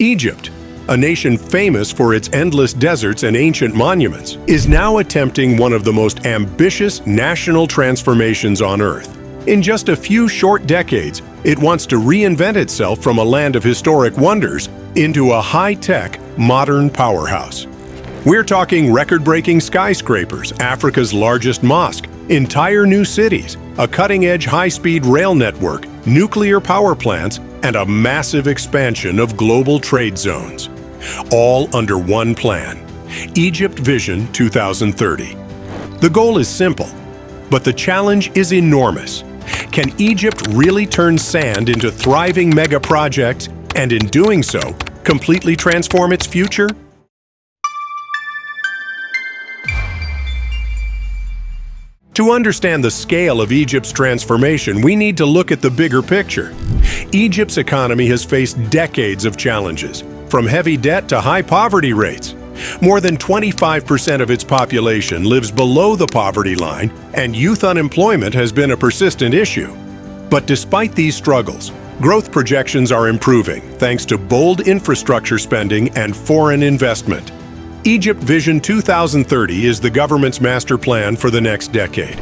Egypt, a nation famous for its endless deserts and ancient monuments, is now attempting one of the most ambitious national transformations on Earth. In just a few short decades, it wants to reinvent itself from a land of historic wonders into a high-tech, modern powerhouse. We're talking record-breaking skyscrapers, Africa's largest mosque, entire new cities, a cutting-edge high-speed rail network, nuclear power plants, and a massive expansion of global trade zones. All under one plan, Egypt Vision 2030. The goal is simple, but the challenge is enormous. Can Egypt really turn sand into thriving mega projects and, in doing so, completely transform its future? To understand the scale of Egypt's transformation, we need to look at the bigger picture. Egypt's economy has faced decades of challenges, from heavy debt to high poverty rates. More than 25% of its population lives below the poverty line, and youth unemployment has been a persistent issue. But despite these struggles, growth projections are improving thanks to bold infrastructure spending and foreign investment. Egypt Vision 2030 is the government's master plan for the next decade.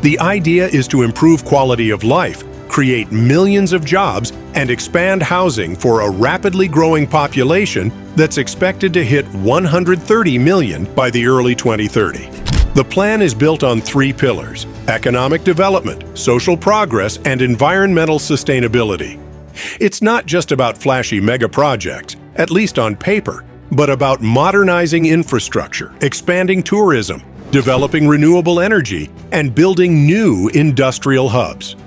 The idea is to improve quality of life, create millions of jobs, and expand housing for a rapidly growing population that's expected to hit 130 million by the early 2030s. The plan is built on three pillars: economic development, social progress, and environmental sustainability. It's not just about flashy mega projects, at least on paper, but about modernizing infrastructure, expanding tourism, developing renewable energy, and building new industrial hubs.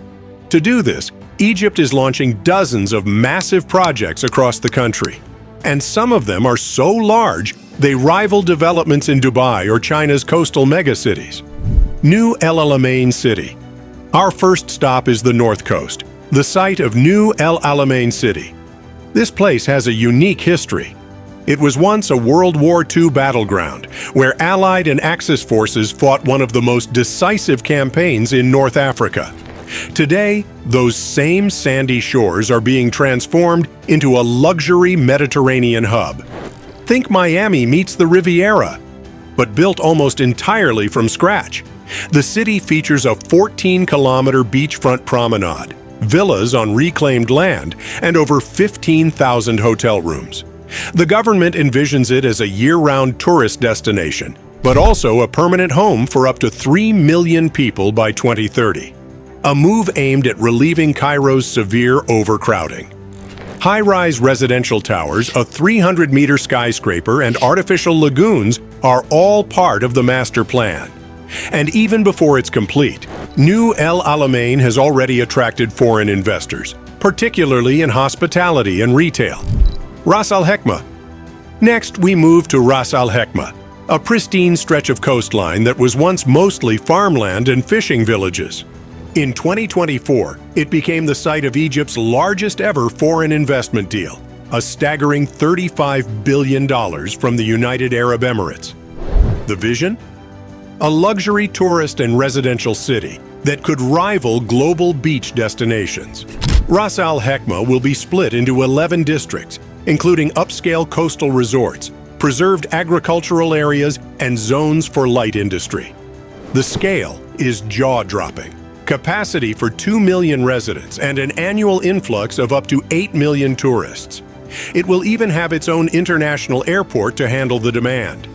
To do this, Egypt is launching dozens of massive projects across the country. And some of them are so large, they rival developments in Dubai or China's coastal megacities. New El-Alamein City. Our first stop is the North Coast, the site of New El-Alamein City. This place has a unique history. It was once a World War II battleground, where Allied and Axis forces fought one of the most decisive campaigns in North Africa. Today, those same sandy shores are being transformed into a luxury Mediterranean hub. Think Miami meets the Riviera, but built almost entirely from scratch. The city features a 14-kilometer beachfront promenade, villas on reclaimed land, and over 15,000 hotel rooms. The government envisions it as a year-round tourist destination, but also a permanent home for up to 3 million people by 2030. A move aimed at relieving Cairo's severe overcrowding. High-rise residential towers, a 300-meter skyscraper, and artificial lagoons are all part of the master plan. And even before it's complete, New El-Alamein has already attracted foreign investors, particularly in hospitality and retail. Ras Al-Hekma. Next, we move to Ras Al-Hekma, a pristine stretch of coastline that was once mostly farmland and fishing villages. In 2024, it became the site of Egypt's largest ever foreign investment deal, a staggering $35 billion from the United Arab Emirates. The vision? A luxury tourist and residential city that could rival global beach destinations. Ras Al-Hekma will be split into 11 districts, including upscale coastal resorts, preserved agricultural areas, and zones for light industry. The scale is jaw-dropping. Capacity for 2 million residents and an annual influx of up to 8 million tourists. It will even have its own international airport to handle the demand.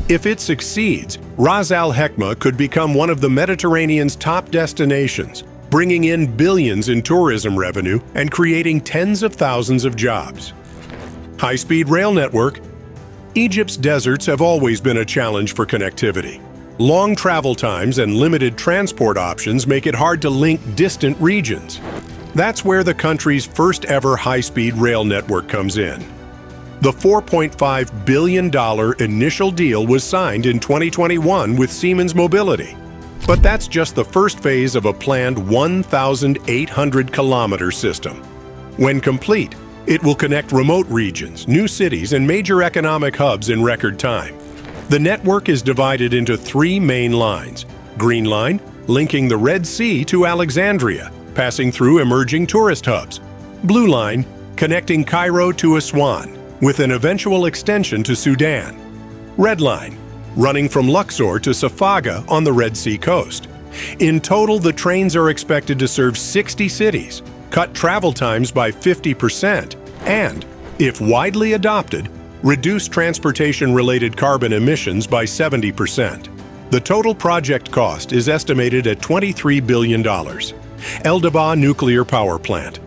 If it succeeds, Ras Al-Hekma could become one of the Mediterranean's top destinations, bringing in billions in tourism revenue and creating tens of thousands of jobs. High-speed rail network. Egypt's deserts have always been a challenge for connectivity. Long travel times and limited transport options make it hard to link distant regions. That's where the country's first ever high-speed rail network comes in. The $4.5 billion initial deal was signed in 2021 with Siemens Mobility. But that's just the first phase of a planned 1,800-kilometer system. When complete, it will connect remote regions, new cities, and major economic hubs in record time. The network is divided into 3 main lines. Green Line, linking the Red Sea to Alexandria, passing through emerging tourist hubs. Blue Line, connecting Cairo to Aswan, with an eventual extension to Sudan. Red Line, running from Luxor to Safaga on the Red Sea coast. In total, the trains are expected to serve 60 cities, cut travel times by 50%, and, if widely adopted, reduce transportation-related carbon emissions by 70%. The total project cost is estimated at $23 billion. El-Dabaa Nuclear Power Plant.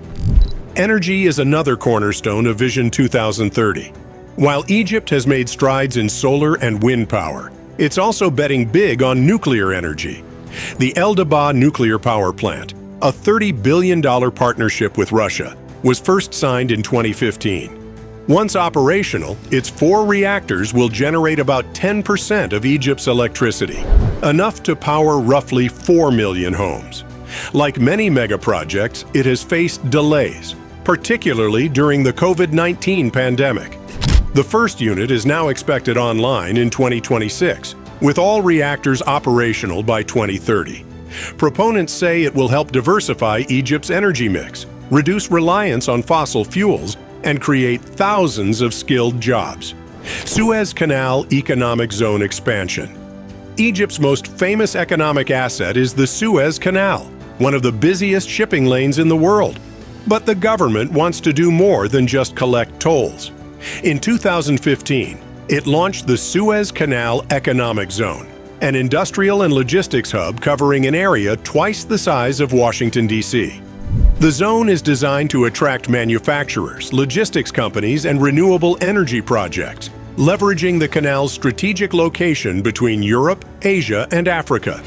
Energy is another cornerstone of Vision 2030. While Egypt has made strides in solar and wind power, it's also betting big on nuclear energy. The El-Dabaa Nuclear Power Plant, a $30 billion partnership with Russia, was first signed in 2015. Once operational, its 4 reactors will generate about 10% of Egypt's electricity, enough to power roughly 4 million homes. Like many mega projects, it has faced delays, particularly during the COVID-19 pandemic. The first unit is now expected online in 2026, with all reactors operational by 2030. Proponents say it will help diversify Egypt's energy mix, reduce reliance on fossil fuels, and create thousands of skilled jobs. Suez Canal Economic Zone Expansion. Egypt's most famous economic asset is the Suez Canal, one of the busiest shipping lanes in the world. But the government wants to do more than just collect tolls. In 2015, it launched the Suez Canal Economic Zone, an industrial and logistics hub covering an area twice the size of Washington, D.C. The zone is designed to attract manufacturers, logistics companies, and renewable energy projects, leveraging the canal's strategic location between Europe, Asia, and Africa.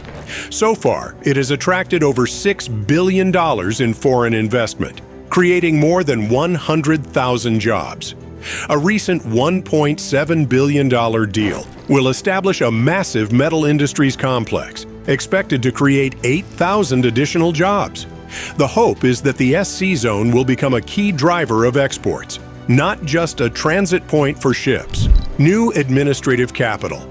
So far, it has attracted over $6 billion in foreign investment, creating more than 100,000 jobs. A recent $1.7 billion deal will establish a massive metal industries complex, expected to create 8,000 additional jobs. The hope is that the SC zone will become a key driver of exports, not just a transit point for ships. New administrative capital.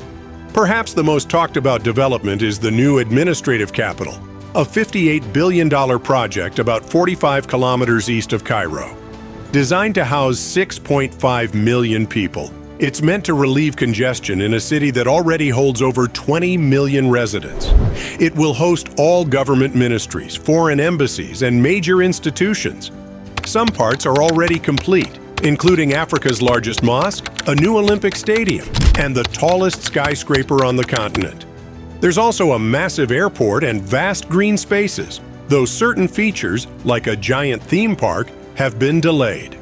Perhaps the most talked about development is the new administrative capital, a $58 billion project about 45 kilometers east of Cairo. Designed to house 6.5 million people, it's meant to relieve congestion in a city that already holds over 20 million residents. It will host all government ministries, foreign embassies, and major institutions. Some parts are already complete, including Africa's largest mosque, a new Olympic stadium, and the tallest skyscraper on the continent. There's also a massive airport and vast green spaces, though certain features, like a giant theme park, have been delayed.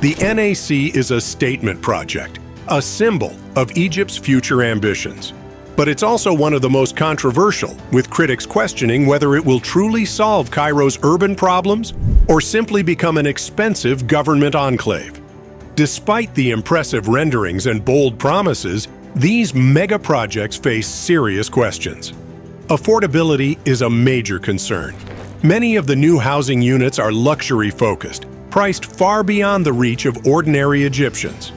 The NAC is a statement project, a symbol of Egypt's future ambitions. But it's also one of the most controversial, with critics questioning whether it will truly solve Cairo's urban problems or simply become an expensive government enclave. Despite the impressive renderings and bold promises, these mega projects face serious questions. Affordability is a major concern. Many of the new housing units are luxury-focused, priced far beyond the reach of ordinary Egyptians.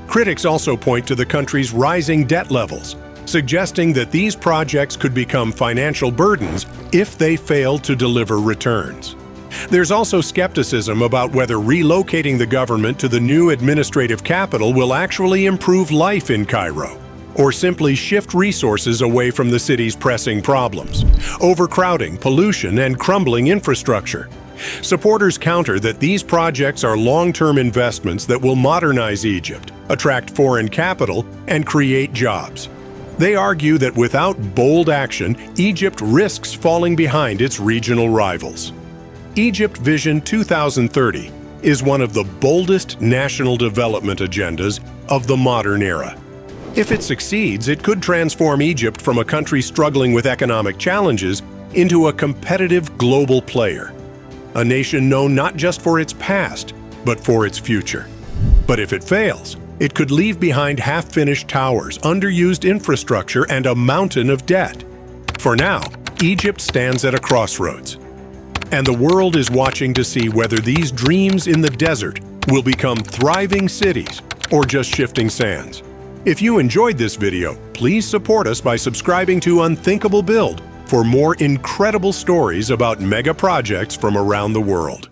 Critics also point to the country's rising debt levels, suggesting that these projects could become financial burdens if they fail to deliver returns. There's also skepticism about whether relocating the government to the new administrative capital will actually improve life in Cairo, or simply shift resources away from the city's pressing problems: overcrowding, pollution, and crumbling infrastructure. Supporters counter that these projects are long-term investments that will modernize Egypt, attract foreign capital, and create jobs. They argue that without bold action, Egypt risks falling behind its regional rivals. Egypt Vision 2030 is one of the boldest national development agendas of the modern era. If it succeeds, it could transform Egypt from a country struggling with economic challenges into a competitive global player, a nation known not just for its past, but for its future. But if it fails, it could leave behind half-finished towers, underused infrastructure, and a mountain of debt. For now, Egypt stands at a crossroads, and the world is watching to see whether these dreams in the desert will become thriving cities or just shifting sands. If you enjoyed this video, please support us by subscribing to Unthinkable Build for more incredible stories about mega projects from around the world.